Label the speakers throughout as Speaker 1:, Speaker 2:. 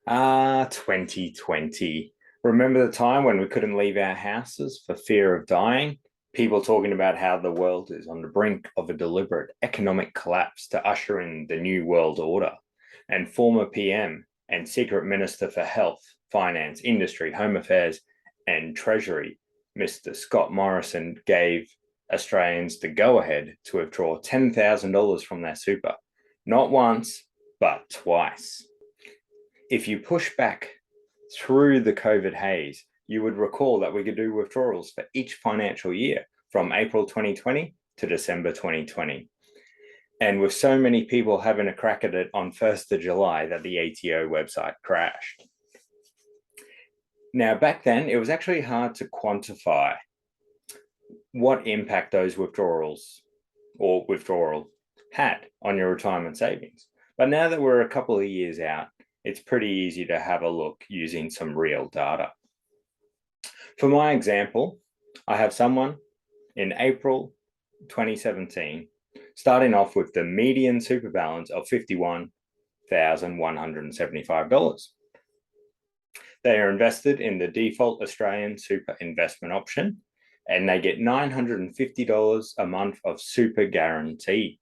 Speaker 1: 2020. Remember the time when we couldn't leave our houses for fear of dying? People talking about how the world is on the brink of a deliberate economic collapse to usher in the new world order. And former PM and Secret Minister for Health, Finance, Industry, Home Affairs, and Treasury, Mr. Scott Morrison, gave Australians the go-ahead to withdraw $10,000 from their super. Not once, but twice. If you push back through the COVID haze, you would recall that we could do withdrawals for each financial year from April 2020 to December 2020. And with so many people having a crack at it on 1st of July that the ATO website crashed. Now, back then, it was actually hard to quantify what impact those withdrawal had on your retirement savings. But now that we're a couple of years out, it's pretty easy to have a look using some real data. For my example, I have someone in April 2017 starting off with the median super balance of $51,175. They are invested in the default AustralianSuper investment option, and they get $950 a month of super guarantee.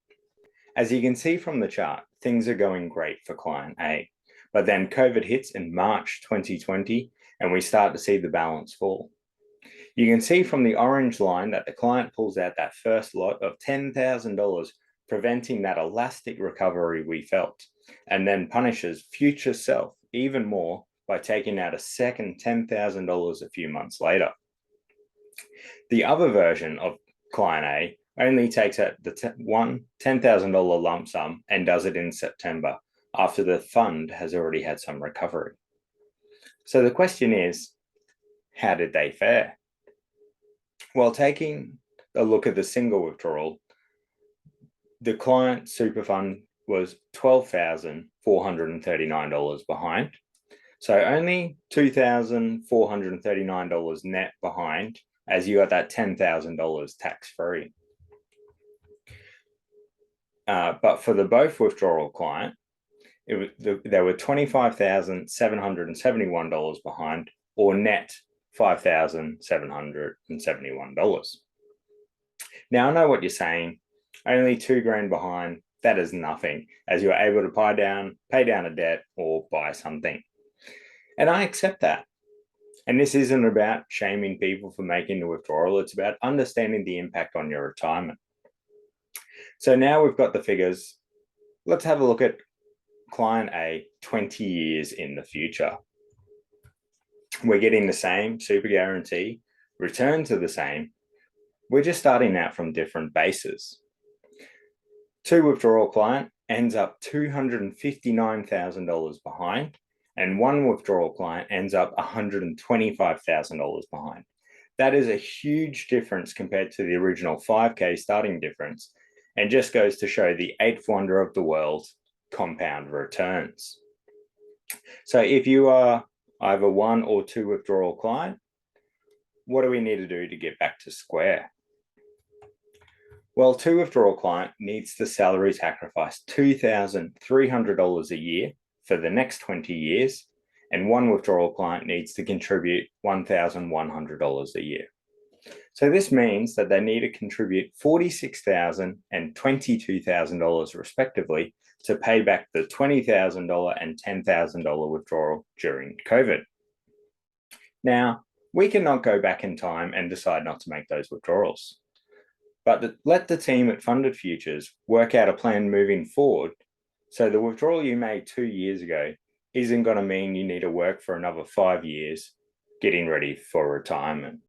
Speaker 1: As you can see from the chart, things are going great for client A. But then COVID hits in March 2020, and we start to see the balance fall. You can see from the orange line that the client pulls out that first lot of $10,000, preventing that elastic recovery we felt, and then punishes future self even more by taking out a second $10,000 a few months later. The other version of client A only takes out the $10,000 lump sum and does it in September, after the fund has already had some recovery. So the question is, how did they fare? Well, taking a look at the single withdrawal, the client super fund was $12,439 behind. So only $2,439 net behind, as you got that $10,000 tax-free. But for the both withdrawal client, there were $25,771 behind, or net $5,771. Now, I know what you're saying. Only $2,000 behind, that is nothing, as you're able to pay down a debt or buy something. And I accept that. And this isn't about shaming people for making the withdrawal. It's about understanding the impact on your retirement. So now we've got the figures. Let's have a look at client A 20 years in the future. We're getting the same super guarantee, returns are the same. We're just starting out from different bases. Two withdrawal client ends up $259,000 behind, and one withdrawal client ends up $125,000 behind. That is a huge difference compared to the original 5K starting difference, and just goes to show the eighth wonder of the world, compound returns. So if you are either one or two withdrawal client, what do we need to do to get back to square? Well, two withdrawal client needs to salary sacrifice $2,300 a year for the next 20 years, and one withdrawal client needs to contribute $1,100 a year. So this means that they need to contribute $46,000 and $22,000 respectively to pay back the $20,000 and $10,000 withdrawal during COVID. Now, we cannot go back in time and decide not to make those withdrawals, but let the team at Funded Futures work out a plan moving forward, so the withdrawal you made 2 years ago isn't going to mean you need to work for another 5 years getting ready for retirement.